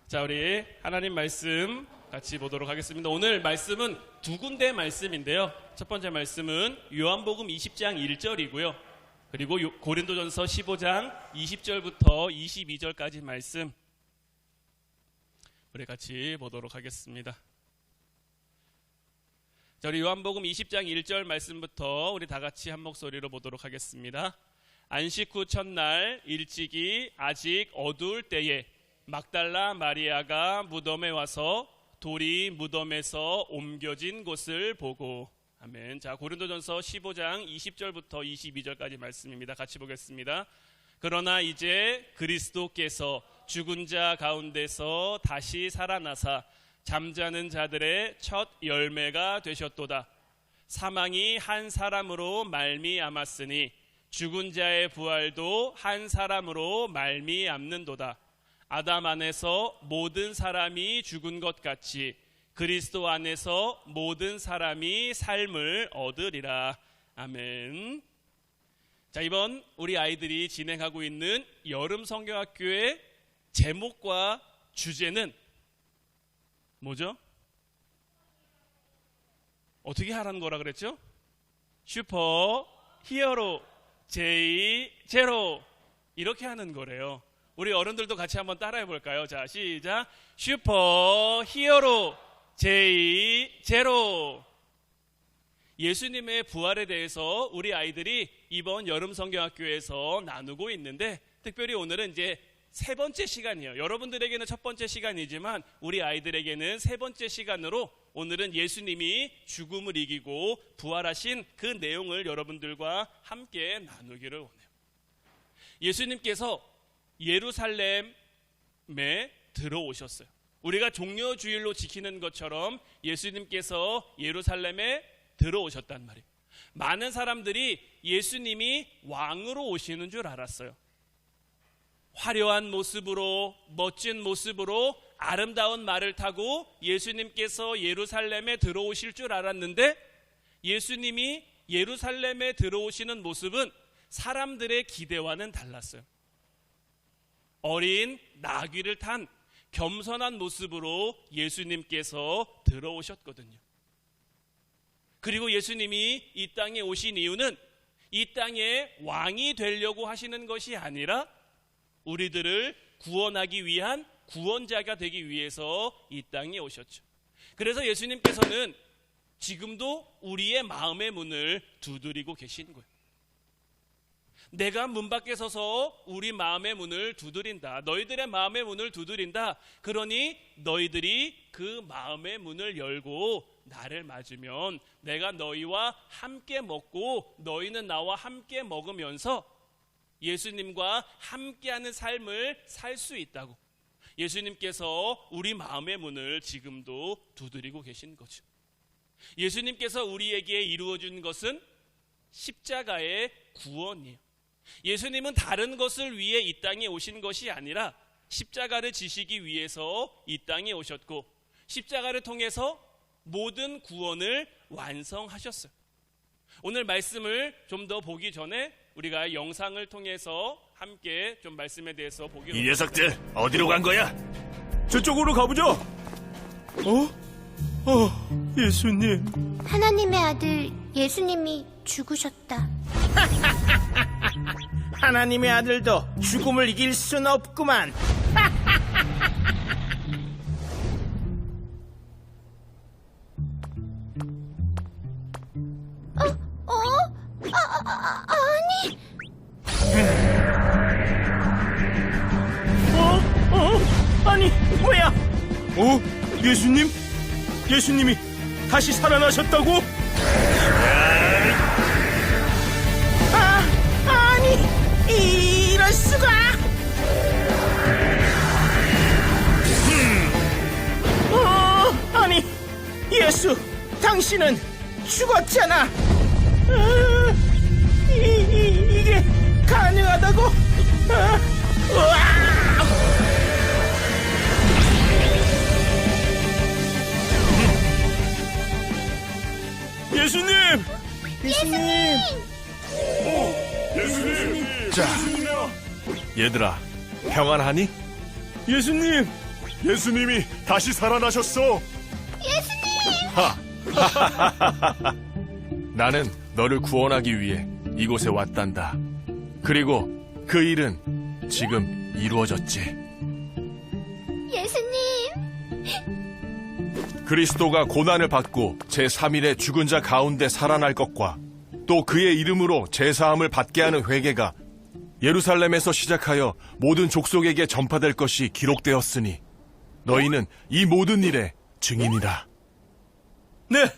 자, 우리 하나님 말씀 같이 보도록 하겠습니다. 오늘 말씀은 두 군데 말씀인데요. 첫 번째 말씀은 요한복음 20장 1절이고요. 그리고 고린도전서 15장 20절부터 22절까지 말씀 우리 같이 보도록 하겠습니다. 자, 우리 요한복음 20장 1절 말씀부터 우리 다 같이 한 목소리로 보도록 하겠습니다. 안식 후 첫날 일찍이 아직 어두울 때에 막달라 마리아가 무덤에 와서 돌이 무덤에서 옮겨진 곳을 보고. 아멘. 자, 고린도전서 15장 20절부터 22절까지 말씀입니다. 같이 보겠습니다. 그러나 이제 그리스도께서 죽은 자 가운데서 다시 살아나사 잠자는 자들의 첫 열매가 되셨도다. 사망이 한 사람으로 말미암았으니 죽은 자의 부활도 한 사람으로 말미암는도다. 아담 안에서 모든 사람이 죽은 것 같이 그리스도 안에서 모든 사람이 삶을 얻으리라. 아멘. 자, 이번 우리 아이들이 진행하고 있는 여름 성경학교의 제목과 주제는 뭐죠? 어떻게 하라는 거라 그랬죠? 슈퍼 히어로 제이 제로 이렇게 하는 거래요. 우리 어른들도 같이 한번 따라해 볼까요? 자, 시작. 슈퍼 히어로 제이 제로. 예수님의 부활에 대해서 우리 아이들이 이번 여름 성경학교에서 나누고 있는데, 특별히 오늘은 이제 세 번째 시간이에요. 여러분들에게는 첫 번째 시간이지만 우리 아이들에게는 세 번째 시간으로 오늘은 예수님이 죽음을 이기고 부활하신 그 내용을 여러분들과 함께 나누기를 원해요. 예수님께서 예루살렘에 들어오셨어요. 우리가 종려주일로 지키는 것처럼 예수님께서 예루살렘에 들어오셨단 말이에요. 많은 사람들이 예수님이 왕으로 오시는 줄 알았어요. 화려한 모습으로, 멋진 모습으로, 아름다운 말을 타고 예수님께서 예루살렘에 들어오실 줄 알았는데, 예수님이 예루살렘에 들어오시는 모습은 사람들의 기대와는 달랐어요. 어린 나귀를 탄 겸손한 모습으로 예수님께서 들어오셨거든요. 그리고 예수님이 이 땅에 오신 이유는 이 땅에 왕이 되려고 하시는 것이 아니라 우리들을 구원하기 위한 구원자가 되기 위해서 이 땅에 오셨죠. 그래서 예수님께서는 지금도 우리의 마음의 문을 두드리고 계신 거예요. 내가 문 밖에 서서 우리 마음의 문을 두드린다. 너희들의 마음의 문을 두드린다. 그러니 너희들이 그 마음의 문을 열고 나를 맞으면 내가 너희와 함께 먹고 너희는 나와 함께 먹으면서 예수님과 함께하는 삶을 살 수 있다고. 예수님께서 우리 마음의 문을 지금도 두드리고 계신 거죠. 예수님께서 우리에게 이루어준 것은 십자가의 구원이에요. 예수님은 다른 것을 위해 이 땅에 오신 것이 아니라 십자가를 지시기 위해서 이 땅에 오셨고, 십자가를 통해서 모든 구원을 완성하셨어요. 오늘 말씀을 좀 더 보기 전에 우리가 영상을 통해서 함께 좀 말씀에 대해서 보기로. 이 녀석들 어디로 간 거야? 저쪽으로 가보죠. 예수님. 하나님의 아들 예수님이 죽으셨다. 하나님의 아들도 죽음을 이길 순 없구만. 아니. 아니, 뭐야? 예수님? 예수님이 다시 살아나셨다고? 아니, 이럴 수가. 아니, 예수, 당신은 죽었잖아. 이게 가능하다고? 예수님! 예수님! 자, 얘들아, 평안하니? 예수님! 예수님이 다시 살아나셨어. 예수님! 나는 너를 구원하기 위해 이곳에 왔단다. 그리고 그 일은 지금 이루어졌지. 예수님! 그리스도가 고난을 받고 제3일에 죽은 자 가운데 살아날 것과 또 그의 이름으로 제사함을 받게 하는 회개가 예루살렘에서 시작하여 모든 족속에게 전파될 것이 기록되었으니 너희는 이 모든 일의 증인이다. 네.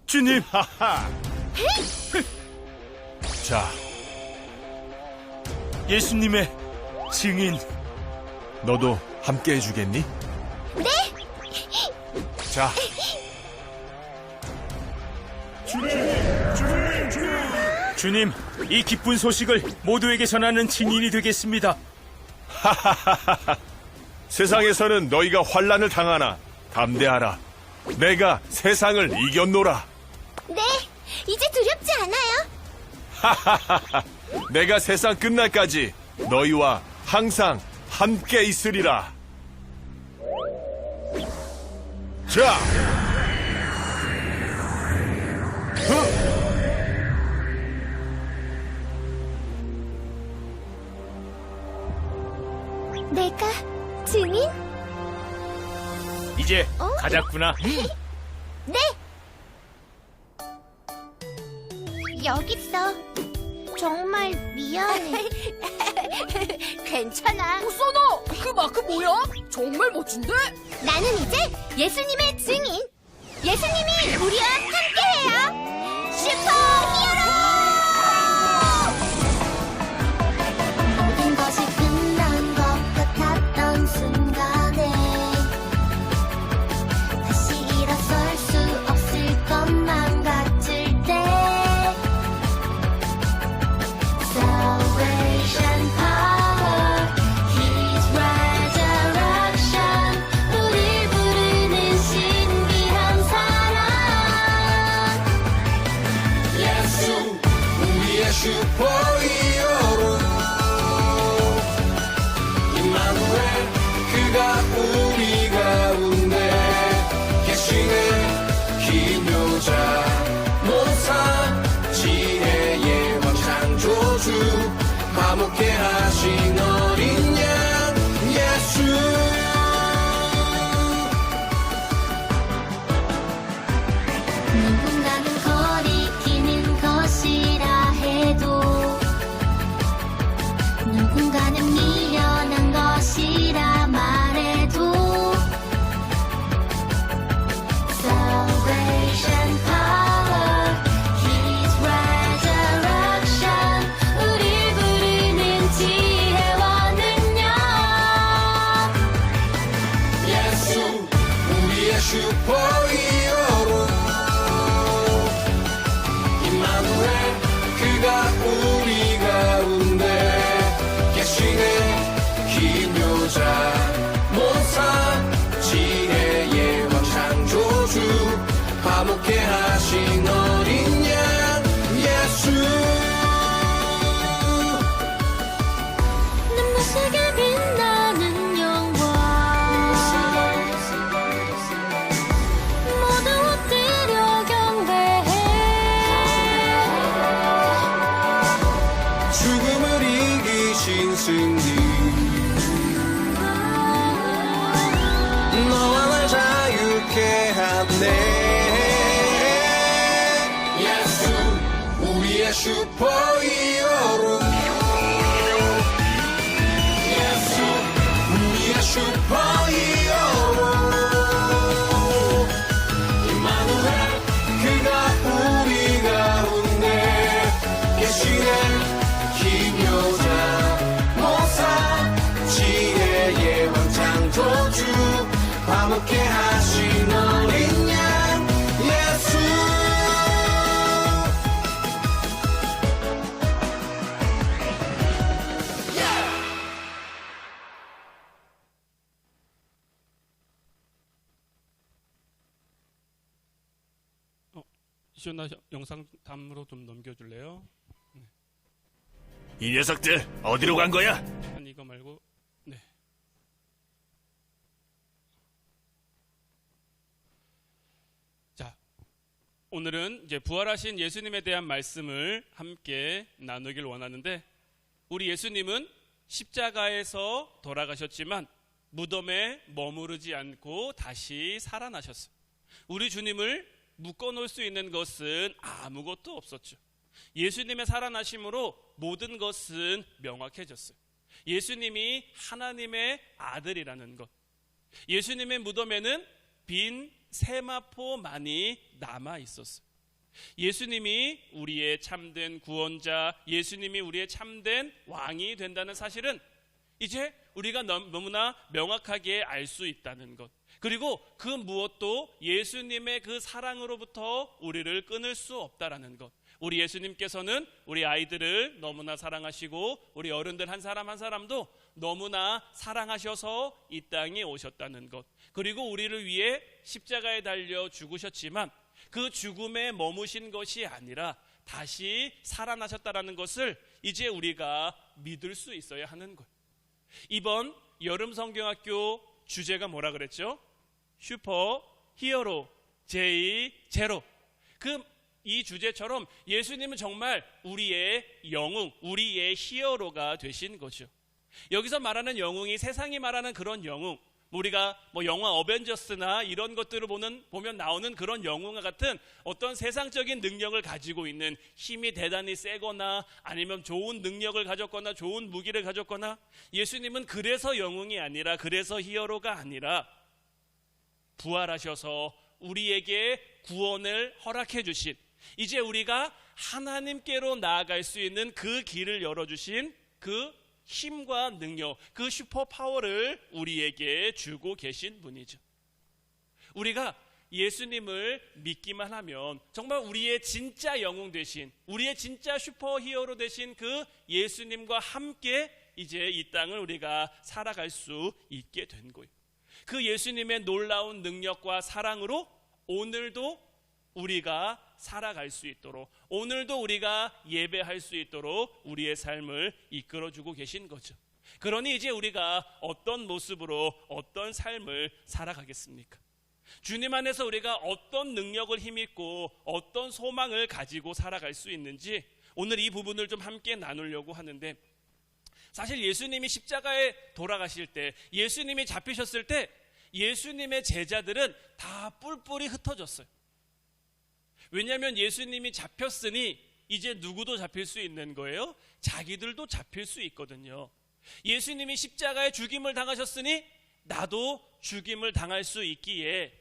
주님, 자, 예수님의 증인. 너도 함께 해주겠니? 네! 자, 주님, 이 기쁜 소식을 모두에게 전하는 증인이 되겠습니다. 세상에서는 너희가 환난을 당하나 담대하라. 내가 세상을 이겼노라. 네! 이제 두렵지 않아요. 내가 세상 끝날까지 너희와 항상 함께 있으리라. 자, 내가 증인? 이제 가자꾸나. 네! 여기 있어. 정말 미안해. 괜찮아. 소너, 그 마크 뭐야? 정말 멋진데? 나는 이제 예수님의 증인. 예수님이 우리와 함께해요. 슈퍼히어로! 모든 것이 끝난 것 같았던 순간에 다시 일어설 수 없을 것만 같을 때 Salvation power, His resurrection, 우릴 부르는 신비한 사랑. 예수 우리의 슈퍼히어로 임마누엘 그가 우리 가운데 계시네. 기묘자 모사 지혜의 왕 창조주 화목케 하신 어린 양 예수. 누군가는 거리끼는 것이라 해도 누군가는 미련한 것이라 말해도 Salvation power, His resurrection, 우릴 부르는 지혜와 능력. 예수 우리의 슈퍼히어로 임마누엘 그가 우리 가운데 계시네. 기묘자 모사 지혜의 왕 창조주 화목케 하신 어린 양 예수. 눈부시게 빛나는 영광 모두 엎드려 경배해. 죽음을 이기신 승리 너와 날 자유케 하네. 예수 우리의 슈퍼히어로 예수 우리의 슈퍼히어로 임마누엘 그가 우리 가운데 계시네. 기묘자 모사 지혜의 왕 창조주 화목케 하신 어린 양 예수. 시온아 영상 담으로 좀 넘겨줄래요? 이 녀석들 어디로 간 거야? 아니 이거 말고 네. 자, 오늘은 이제 부활하신 예수님에 대한 말씀을 함께 나누길 원하는데 우리 예수님은 십자가에서 돌아가셨지만 무덤에 머무르지 않고 다시 살아나셨어요. 우리 주님을 묶어놓을 수 있는 것은 아무것도 없었죠. 예수님의 살아나심으로 모든 것은 명확해졌어요. 예수님이 하나님의 아들이라는 것. 예수님의 무덤에는 빈 세마포만이 남아 있었어요. 예수님이 우리의 참된 구원자, 예수님이 우리의 참된 왕이 된다는 사실은 이제 우리가 너무나 명확하게 알 수 있다는 것. 그리고 그 무엇도 예수님의 그 사랑으로부터 우리를 끊을 수 없다라는 것. 우리 예수님께서는 우리 아이들을 너무나 사랑하시고 우리 어른들 한 사람 한 사람도 너무나 사랑하셔서 이 땅에 오셨다는 것. 그리고 우리를 위해 십자가에 달려 죽으셨지만 그 죽음에 머무신 것이 아니라 다시 살아나셨다라는 것을 이제 우리가 믿을 수 있어야 하는 거예요. 이번 여름 성경학교 주제가 뭐라 그랬죠? 슈퍼 히어로 제이 제로. 이 주제처럼 예수님은 정말 우리의 영웅, 우리의 히어로가 되신 거죠. 여기서 말하는 영웅이 세상이 말하는 그런 영웅, 우리가 뭐 영화 어벤져스나 이런 것들을 보면 나오는 그런 영웅과 같은 어떤 세상적인 능력을 가지고 있는, 힘이 대단히 세거나 아니면 좋은 능력을 가졌거나 좋은 무기를 가졌거나, 예수님은 그래서 영웅이 아니라, 그래서 히어로가 아니라 부활하셔서 우리에게 구원을 허락해 주신, 이제 우리가 하나님께로 나아갈 수 있는 그 길을 열어주신 그 힘과 능력, 그 슈퍼파워를 우리에게 주고 계신 분이죠. 우리가 예수님을 믿기만 하면 정말 우리의 진짜 영웅 되신, 우리의 진짜 슈퍼히어로 되신 그 예수님과 함께 이제 이 땅을 우리가 살아갈 수 있게 된 거예요. 그 예수님의 놀라운 능력과 사랑으로 오늘도 우리가 살아갈 수 있도록, 오늘도 우리가 예배할 수 있도록 우리의 삶을 이끌어주고 계신 거죠. 그러니 이제 우리가 어떤 모습으로 어떤 삶을 살아가겠습니까? 주님 안에서 우리가 어떤 능력을 힘입고 어떤 소망을 가지고 살아갈 수 있는지 오늘 이 부분을 좀 함께 나누려고 하는데, 사실 예수님이 십자가에 돌아가실 때, 예수님이 잡히셨을 때 예수님의 제자들은 다 뿔뿔이 흩어졌어요. 왜냐하면 예수님이 잡혔으니 이제 누구도 잡힐 수 있는 거예요. 자기들도 잡힐 수 있거든요. 예수님이 십자가에 죽임을 당하셨으니 나도 죽임을 당할 수 있기에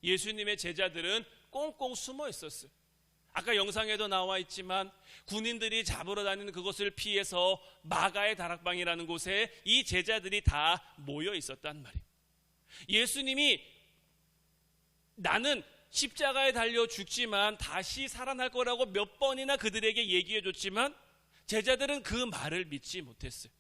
예수님의 제자들은 꽁꽁 숨어 있었어요. 아까 영상에도 나와 있지만 군인들이 잡으러 다니는 그것을 피해서 마가의 다락방이라는 곳에 이 제자들이 다 모여 있었단 말이에요. 예수님이 나는 십자가에 달려 죽지만 다시 살아날 거라고 몇 번이나 그들에게 얘기해 줬지만 제자들은 그 말을 믿지 못했어요.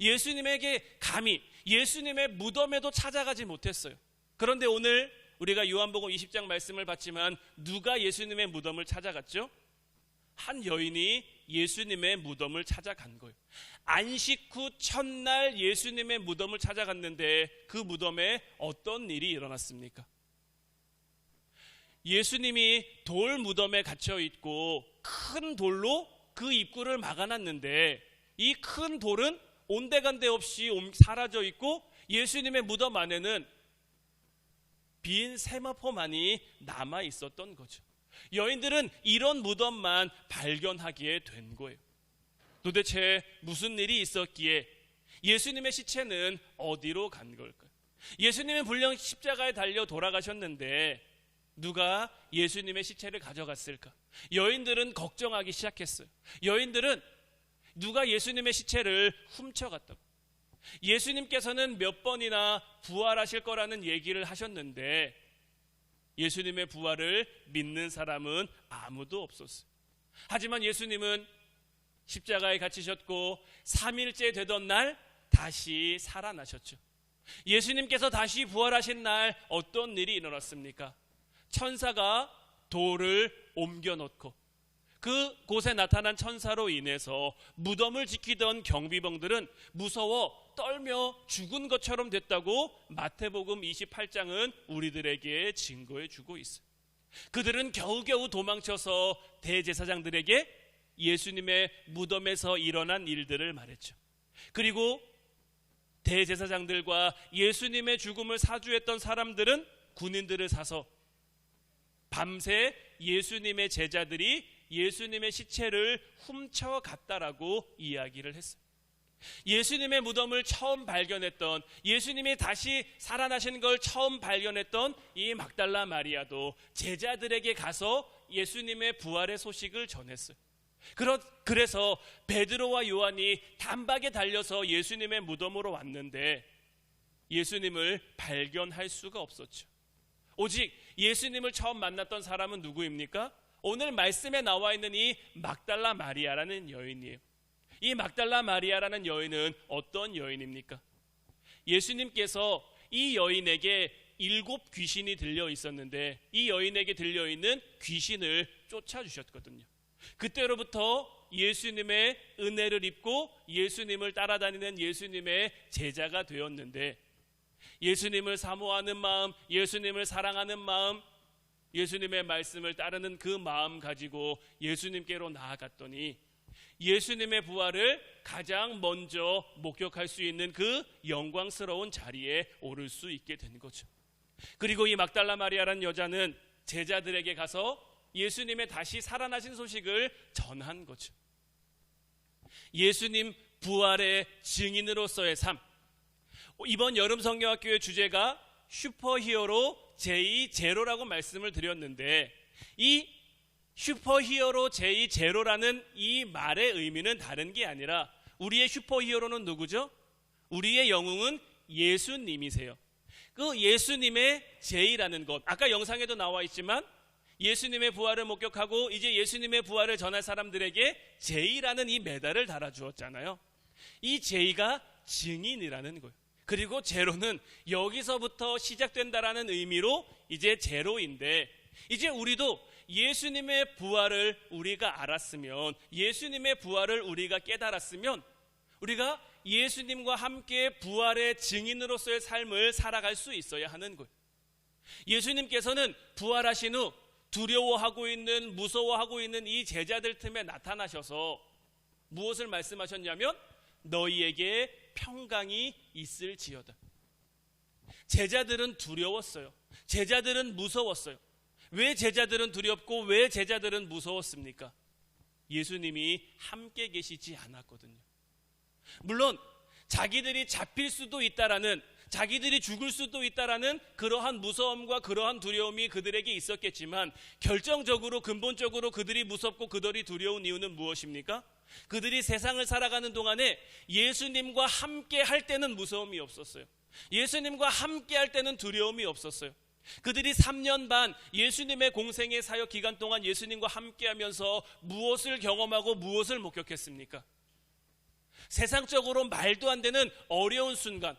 예수님에게 감히 예수님의 무덤에도 찾아가지 못했어요. 그런데 오늘 우리가 요한복음 20장 말씀을 봤지만 누가 예수님의 무덤을 찾아갔죠? 한 여인이 예수님의 무덤을 찾아간 거예요. 안식 후 첫날 예수님의 무덤을 찾아갔는데 그 무덤에 어떤 일이 일어났습니까? 예수님이 돌 무덤에 갇혀 있고 큰 돌로 그 입구를 막아놨는데 이 큰 돌은 온데간데 없이 사라져 있고 예수님의 무덤 안에는 빈 세마포만이 남아 있었던 거죠. 여인들은 이런 무덤만 발견하게 된 거예요. 도대체 무슨 일이 있었기에 예수님의 시체는 어디로 간 걸까요? 예수님은 분명 십자가에 달려 돌아가셨는데 누가 예수님의 시체를 가져갔을까? 여인들은 걱정하기 시작했어요. 여인들은 누가 예수님의 시체를 훔쳐갔다고. 예수님께서는 몇 번이나 부활하실 거라는 얘기를 하셨는데 예수님의 부활을 믿는 사람은 아무도 없었어요. 하지만 예수님은 십자가에 갇히셨고 3일째 되던 날 다시 살아나셨죠. 예수님께서 다시 부활하신 날 어떤 일이 일어났습니까? 천사가 돌을 옮겨 놓고 그 곳에 나타난 천사로 인해서 무덤을 지키던 경비병들은 무서워 떨며 죽은 것처럼 됐다고 마태복음 28장은 우리들에게 증거해 주고 있어요. 그들은 겨우겨우 도망쳐서 대제사장들에게 예수님의 무덤에서 일어난 일들을 말했죠. 그리고 대제사장들과 예수님의 죽음을 사주했던 사람들은 군인들을 사서 밤새 예수님의 제자들이 예수님의 시체를 훔쳐갔다라고 이야기를 했어요. 예수님의 무덤을 처음 발견했던, 예수님이 다시 살아나신 걸 처음 발견했던 이 막달라 마리아도 제자들에게 가서 예수님의 부활의 소식을 전했어요. 그래서 베드로와 요한이 단박에 달려서 예수님의 무덤으로 왔는데 예수님을 발견할 수가 없었죠. 오직 예수님을 처음 만났던 사람은 누구입니까? 오늘 말씀에 나와 있는 이 막달라 마리아라는 여인이에요. 이 막달라 마리아라는 여인은 어떤 여인입니까? 예수님께서 이 여인에게 7 귀신이 들려 있었는데 이 여인에게 들려 있는 귀신을 쫓아주셨거든요. 그때로부터 예수님의 은혜를 입고 예수님을 따라다니는 예수님의 제자가 되었는데 예수님을 사모하는 마음, 예수님을 사랑하는 마음, 예수님의 말씀을 따르는 그 마음 가지고 예수님께로 나아갔더니 예수님의 부활을 가장 먼저 목격할 수 있는 그 영광스러운 자리에 오를 수 있게 된 거죠. 그리고 이 막달라 마리아라는 여자는 제자들에게 가서 예수님의 다시 살아나신 소식을 전한 거죠. 예수님 부활의 증인으로서의 삶. 이번 여름 성경학교의 주제가 슈퍼히어로 제2제로라고 말씀을 드렸는데 이 슈퍼히어로 제2제로라는 이 말의 의미는 다른 게 아니라 우리의 슈퍼히어로는 누구죠? 우리의 영웅은 예수님이세요. 그 예수님의 제이라는 것, 아까 영상에도 나와 있지만 예수님의 부활을 목격하고 이제 예수님의 부활을 전할 사람들에게 제이라는 이 메달을 달아주었잖아요. 이 제이가 증인이라는 거예요. 그리고 제로는 여기서부터 시작된다라는 의미로 이제 제로인데 이제 우리도 예수님의 부활을 우리가 알았으면, 예수님의 부활을 우리가 깨달았으면 우리가 예수님과 함께 부활의 증인으로서의 삶을 살아갈 수 있어야 하는 거예요. 예수님께서는 부활하신 후 두려워하고 있는, 무서워하고 있는 이 제자들 틈에 나타나셔서 무엇을 말씀하셨냐면 너희에게 평강이 있을지어다. 제자들은 두려웠어요. 제자들은 무서웠어요. 왜 제자들은 두렵고 왜 제자들은 무서웠습니까? 예수님이 함께 계시지 않았거든요. 물론 자기들이 잡힐 수도 있다라는, 자기들이 죽을 수도 있다라는 그러한 무서움과 그러한 두려움이 그들에게 있었겠지만 결정적으로 근본적으로 그들이 무섭고 그들이 두려운 이유는 무엇입니까? 그들이 세상을 살아가는 동안에 예수님과 함께 할 때는 무서움이 없었어요. 예수님과 함께 할 때는 두려움이 없었어요. 그들이 3년 반 예수님의 공생의 사역 기간 동안 예수님과 함께 하면서 무엇을 경험하고 무엇을 목격했습니까? 세상적으로 말도 안 되는 어려운 순간,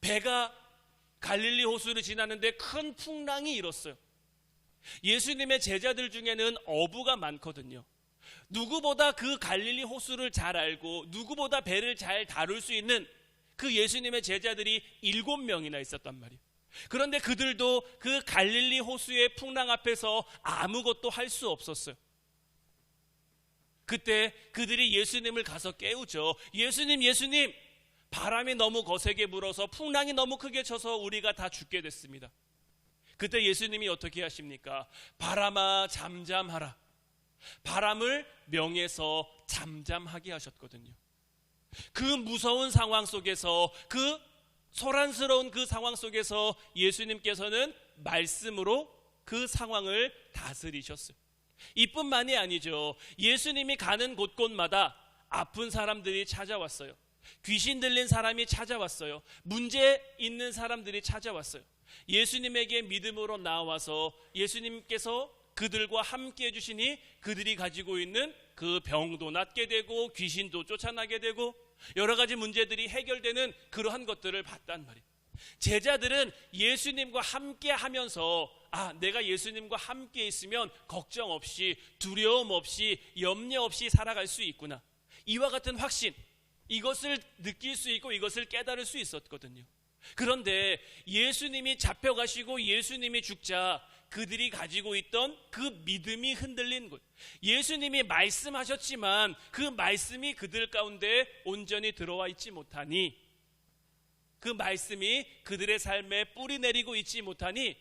배가 갈릴리 호수를 지나는데 큰 풍랑이 일었어요. 예수님의 제자들 중에는 어부가 많거든요. 누구보다 그 갈릴리 호수를 잘 알고 누구보다 배를 잘 다룰 수 있는 그 예수님의 제자들이 7명이나 있었단 말이에요. 그런데 그들도 그 갈릴리 호수의 풍랑 앞에서 아무것도 할 수 없었어요. 그때 그들이 예수님을 가서 깨우죠. 예수님, 예수님, 바람이 너무 거세게 불어서 풍랑이 너무 크게 쳐서 우리가 다 죽게 됐습니다. 그때 예수님이 어떻게 하십니까? 바람아 잠잠하라. 바람을 명해서 잠잠하게 하셨거든요. 그 무서운 상황 속에서, 그 소란스러운 그 상황 속에서 예수님께서는 말씀으로 그 상황을 다스리셨어요. 이뿐만이 아니죠. 예수님이 가는 곳곳마다 아픈 사람들이 찾아왔어요. 귀신 들린 사람이 찾아왔어요. 문제 있는 사람들이 찾아왔어요. 예수님에게 믿음으로 나와서 예수님께서 그들과 함께 해주시니 그들이 가지고 있는 그 병도 낫게 되고 귀신도 쫓아나게 되고 여러 가지 문제들이 해결되는 그러한 것들을 봤단 말이에요. 제자들은 예수님과 함께 하면서 내가 예수님과 함께 있으면 걱정 없이, 두려움 없이, 염려 없이 살아갈 수 있구나. 이와 같은 확신, 이것을 느낄 수 있고 이것을 깨달을 수 있었거든요. 그런데 예수님이 잡혀가시고 예수님이 죽자 그들이 가지고 있던 그 믿음이 흔들린 것. 예수님이 말씀하셨지만 그 말씀이 그들 가운데 온전히 들어와 있지 못하니, 그 말씀이 그들의 삶에 뿌리 내리고 있지 못하니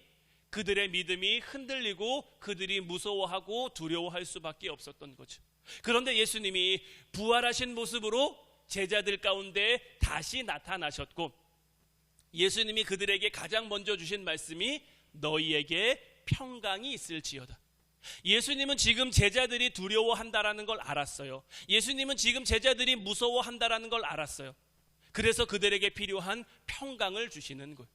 그들의 믿음이 흔들리고 그들이 무서워하고 두려워할 수밖에 없었던 거죠. 그런데 예수님이 부활하신 모습으로 제자들 가운데 다시 나타나셨고, 예수님이 그들에게 가장 먼저 주신 말씀이 너희에게 평강이 있을지어다. 예수님은 지금 제자들이 두려워한다라는 걸 알았어요. 예수님은 지금 제자들이 무서워한다라는 걸 알았어요. 그래서 그들에게 필요한 평강을 주시는 거예요.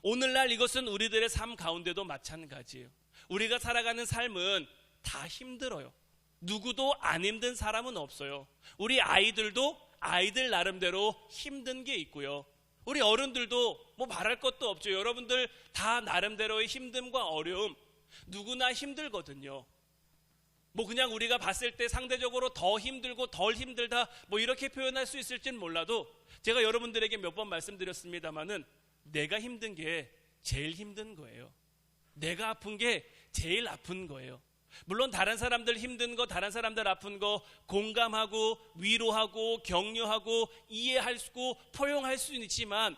오늘날 이것은 우리들의 삶 가운데도 마찬가지예요. 우리가 살아가는 삶은 다 힘들어요. 누구도 안 힘든 사람은 없어요. 우리 아이들도 아이들 나름대로 힘든 게 있고요. 우리 어른들도 뭐 말할 것도 없죠. 여러분들 다 나름대로의 힘듦과 어려움, 누구나 힘들거든요. 뭐 그냥 우리가 봤을 때 상대적으로 더 힘들고 덜 힘들다 뭐 이렇게 표현할 수 있을지는 몰라도, 제가 여러분들에게 몇 번 말씀드렸습니다마는 내가 힘든 게 제일 힘든 거예요. 내가 아픈 게 제일 아픈 거예요. 물론 다른 사람들 힘든 거, 다른 사람들 아픈 거 공감하고 위로하고 격려하고 이해하고 포용할 수는 있지만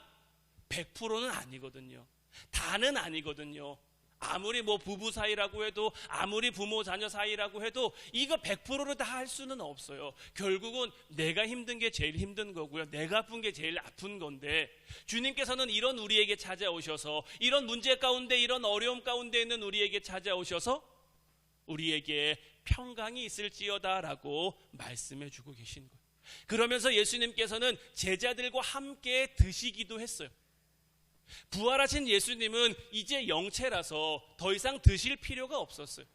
100%는 아니거든요. 다는 아니거든요. 아무리 뭐 부부 사이라고 해도, 아무리 부모 자녀 사이라고 해도 이거 100%로 다 할 수는 없어요. 결국은 내가 힘든 게 제일 힘든 거고요. 내가 아픈 게 제일 아픈 건데, 주님께서는 이런 우리에게 찾아오셔서, 이런 문제 가운데, 이런 어려움 가운데 있는 우리에게 찾아오셔서 우리에게 평강이 있을지어다라고 말씀해 주고 계신 거예요. 그러면서 예수님께서는 제자들과 함께 드시기도 했어요. 부활하신 예수님은 이제 영체라서 더 이상 드실 필요가 없었어요.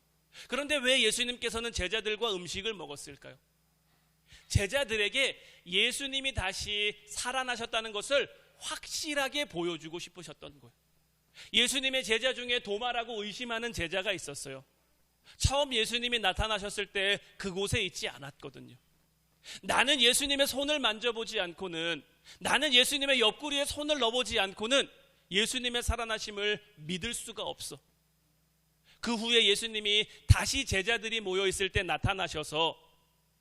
그런데 왜 예수님께서는 제자들과 음식을 먹었을까요? 제자들에게 예수님이 다시 살아나셨다는 것을 확실하게 보여주고 싶으셨던 거예요. 예수님의 제자 중에 도마라고 의심하는 제자가 있었어요. 처음 예수님이 나타나셨을 때 그곳에 있지 않았거든요. 나는 예수님의 손을 만져보지 않고는, 나는 예수님의 옆구리에 손을 넣어보지 않고는 예수님의 살아나심을 믿을 수가 없어. 그 후에 예수님이 다시 제자들이 모여있을 때 나타나셔서,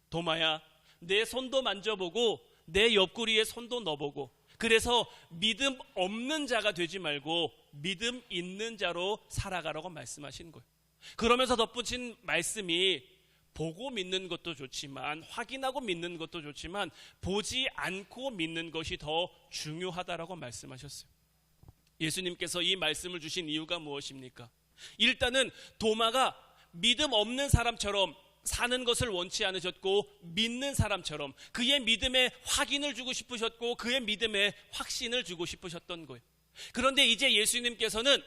도마야, 내 손도 만져보고 내 옆구리에 손도 넣어보고, 그래서 믿음 없는 자가 되지 말고 믿음 있는 자로 살아가라고 말씀하신 거예요. 그러면서 덧붙인 말씀이, 보고 믿는 것도 좋지만, 확인하고 믿는 것도 좋지만 보지 않고 믿는 것이 더 중요하다라고 말씀하셨어요. 예수님께서 이 말씀을 주신 이유가 무엇입니까? 일단은 도마가 믿음 없는 사람처럼 사는 것을 원치 않으셨고, 믿는 사람처럼 그의 믿음에 확인을 주고 싶으셨고, 그의 믿음에 확신을 주고 싶으셨던 거예요. 그런데 이제 예수님께서는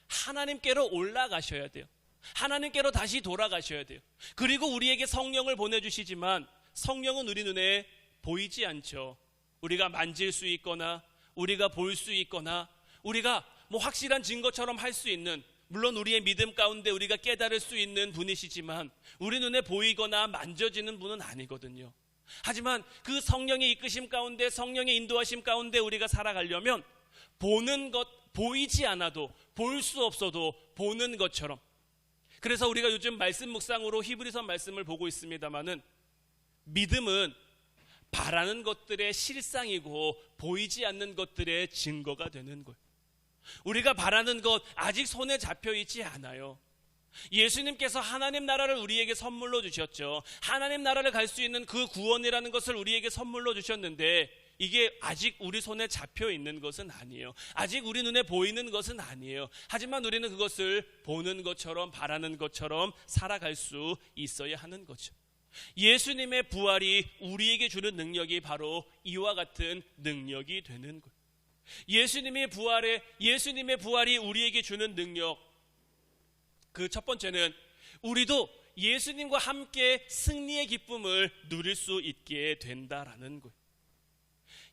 하나님께로 올라가셔야 돼요. 하나님께로 다시 돌아가셔야 돼요. 그리고 우리에게 성령을 보내주시지만 성령은 우리 눈에 보이지 않죠. 우리가 만질 수 있거나 우리가 볼 수 있거나 우리가 뭐 확실한 증거처럼 할 수 있는, 물론 우리의 믿음 가운데 우리가 깨달을 수 있는 분이시지만 우리 눈에 보이거나 만져지는 분은 아니거든요. 하지만 그 성령의 이끄심 가운데, 성령의 인도하심 가운데 우리가 살아가려면 보는 것, 보이지 않아도, 볼 수 없어도 보는 것처럼. 그래서 우리가 요즘 말씀 묵상으로 히브리서 말씀을 보고 있습니다마는, 믿음은 바라는 것들의 실상이고 보이지 않는 것들의 증거가 되는 거예요. 우리가 바라는 것 아직 손에 잡혀 있지 않아요. 예수님께서 하나님 나라를 우리에게 선물로 주셨죠. 하나님 나라를 갈 수 있는 그 구원이라는 것을 우리에게 선물로 주셨는데, 이게 아직 우리 손에 잡혀 있는 것은 아니에요. 아직 우리 눈에 보이는 것은 아니에요. 하지만 우리는 그것을 보는 것처럼, 바라는 것처럼 살아갈 수 있어야 하는 거죠. 예수님의 부활이 우리에게 주는 능력이 바로 이와 같은 능력이 되는 거예요. 예수님의 부활이 우리에게 주는 능력, 그 첫 번째는 우리도 예수님과 함께 승리의 기쁨을 누릴 수 있게 된다라는 거예요.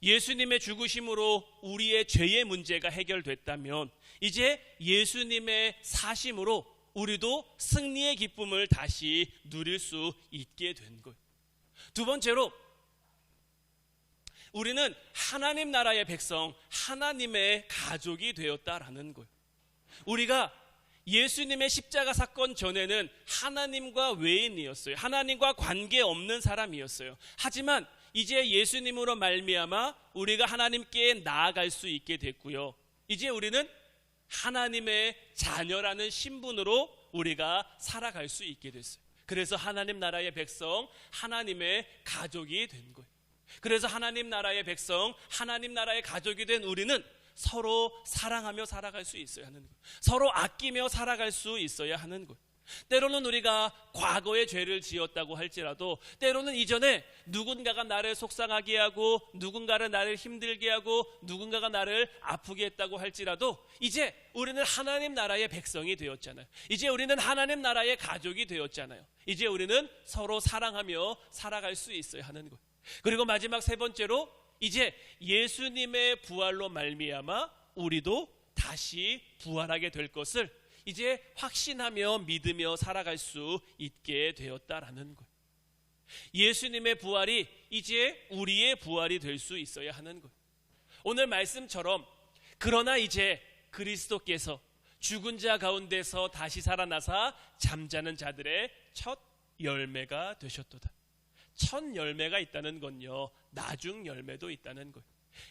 예수님의 죽으심으로 우리의 죄의 문제가 해결됐다면 이제 예수님의 사심으로 우리도 승리의 기쁨을 다시 누릴 수 있게 된 거예요. 두 번째로 우리는 하나님 나라의 백성, 하나님의 가족이 되었다라는 거예요. 우리가 예수님의 십자가 사건 전에는 하나님과 외인이었어요. 하나님과 관계없는 사람이었어요. 하지만 이제 예수님으로 말미암아 우리가 하나님께 나아갈 수 있게 됐고요. 이제 우리는 하나님의 자녀라는 신분으로 우리가 살아갈 수 있게 됐어요. 그래서 하나님 나라의 백성, 하나님의 가족이 된 거예요. 그래서 하나님 나라의 백성, 하나님 나라의 가족이 된 우리는 서로 사랑하며 살아갈 수 있어야 하는 거예요. 서로 아끼며 살아갈 수 있어야 하는 거예요. 때로는 우리가 과거에 죄를 지었다고 할지라도 때로는 이전에 누군가가 나를 속상하게 하고 누군가를 나를 힘들게 하고 누군가가 나를 아프게 했다고 할지라도 이제 우리는 하나님 나라의 백성이 되었잖아요. 이제 우리는 하나님 나라의 가족이 되었잖아요. 이제 우리는 서로 사랑하며 살아갈 수 있어야 하는 거예요. 그리고 마지막 세 번째로 이제 예수님의 부활로 말미암아 우리도 다시 부활하게 될 것을 이제 확신하며 믿으며 살아갈 수 있게 되었다라는 거예요. 예수님의 부활이 이제 우리의 부활이 될 수 있어야 하는 거예요. 오늘 말씀처럼 그러나 이제 그리스도께서 죽은 자 가운데서 다시 살아나사 잠자는 자들의 첫 열매가 되셨도다. 첫 열매가 있다는 건요, 나중 열매도 있다는 거예요.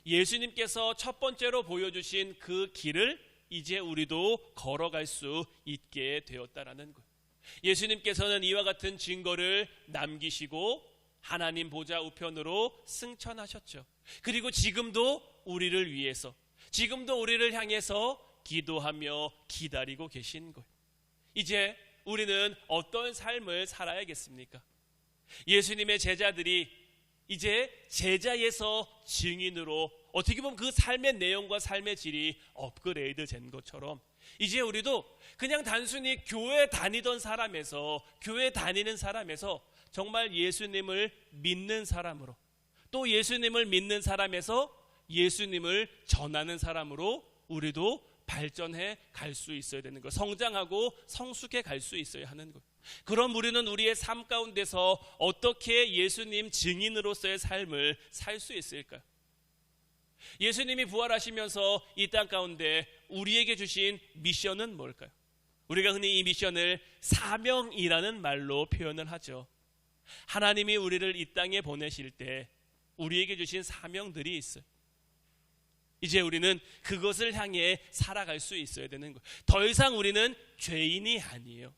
예수님께서 첫 번째로 보여주신 그 길을 이제 우리도 걸어갈 수 있게 되었다라는 거예요. 예수님께서는 이와 같은 증거를 남기시고 하나님 보좌 우편으로 승천하셨죠. 그리고 지금도 우리를 위해서, 지금도 우리를 향해서 기도하며 기다리고 계신 거예요. 이제 우리는 어떤 삶을 살아야겠습니까? 예수님의 제자들이 이제 제자에서 증인으로 어떻게 보면 그 삶의 내용과 삶의 질이 업그레이드 된 것처럼 이제 우리도 그냥 단순히 교회 다니던 사람에서, 교회 다니는 사람에서 정말 예수님을 믿는 사람으로, 또 예수님을 믿는 사람에서 예수님을 전하는 사람으로 우리도 발전해 갈 수 있어야 되는 거, 성장하고 성숙해 갈 수 있어야 하는 것. 그럼 우리는 우리의 삶 가운데서 어떻게 예수님 증인으로서의 삶을 살 수 있을까요? 예수님이 부활하시면서 이 땅 가운데 우리에게 주신 미션은 뭘까요? 우리가 흔히 이 미션을 사명이라는 말로 표현을 하죠. 하나님이 우리를 이 땅에 보내실 때 우리에게 주신 사명들이 있어요. 이제 우리는 그것을 향해 살아갈 수 있어야 되는 거예요. 더 이상 우리는 죄인이 아니에요.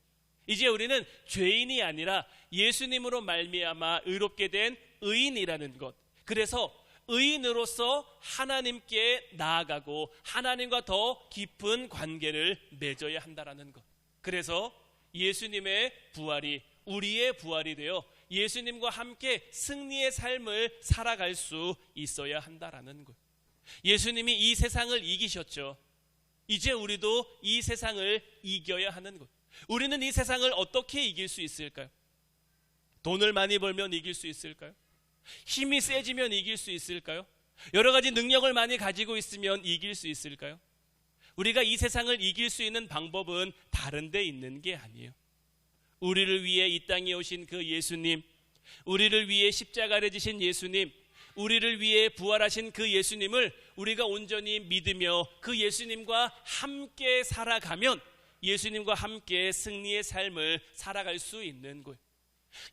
이제 우리는 죄인이 아니라 예수님으로 말미암아 의롭게 된 의인이라는 것. 그래서 의인으로서 하나님께 나아가고 하나님과 더 깊은 관계를 맺어야 한다라는 것. 그래서 예수님의 부활이 우리의 부활이 되어 예수님과 함께 승리의 삶을 살아갈 수 있어야 한다라는 것. 예수님이 이 세상을 이기셨죠. 이제 우리도 이 세상을 이겨야 하는 것. 우리는 이 세상을 어떻게 이길 수 있을까요? 돈을 많이 벌면 이길 수 있을까요? 힘이 세지면 이길 수 있을까요? 여러 가지 능력을 많이 가지고 있으면 이길 수 있을까요? 우리가 이 세상을 이길 수 있는 방법은 다른 데 있는 게 아니에요. 우리를 위해 이 땅에 오신 그 예수님, 우리를 위해 십자가를 지신 예수님, 우리를 위해 부활하신 그 예수님을 우리가 온전히 믿으며 그 예수님과 함께 살아가면 예수님과 함께 승리의 삶을 살아갈 수 있는 거예요.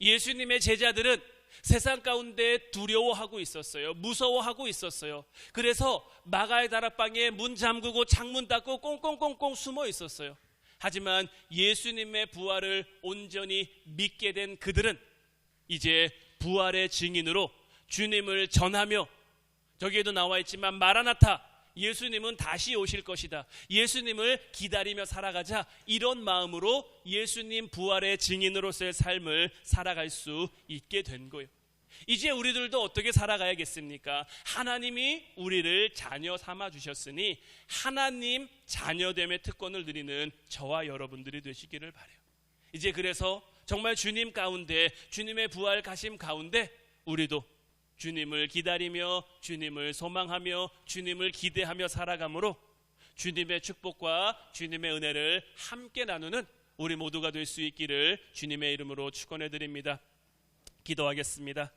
예수님의 제자들은 세상 가운데 두려워하고 있었어요. 무서워하고 있었어요. 그래서 마가의 다락방에 문 잠그고 창문 닫고 꽁꽁꽁꽁 숨어 있었어요. 하지만 예수님의 부활을 온전히 믿게 된 그들은 이제 부활의 증인으로 주님을 전하며, 저기에도 나와 있지만 마라나타, 예수님은 다시 오실 것이다, 예수님을 기다리며 살아가자, 이런 마음으로 예수님 부활의 증인으로서의 삶을 살아갈 수 있게 된 거예요. 이제 우리들도 어떻게 살아가야겠습니까? 하나님이 우리를 자녀 삼아 주셨으니 하나님 자녀됨의 특권을 누리는 저와 여러분들이 되시기를 바라요. 이제 그래서 정말 주님 가운데, 주님의 부활 가심 가운데 우리도 주님을 기다리며 주님을 소망하며 주님을 기대하며 살아감으로 주님의 축복과 주님의 은혜를 함께 나누는 우리 모두가 될 수 있기를 주님의 이름으로 축원해 드립니다. 기도하겠습니다.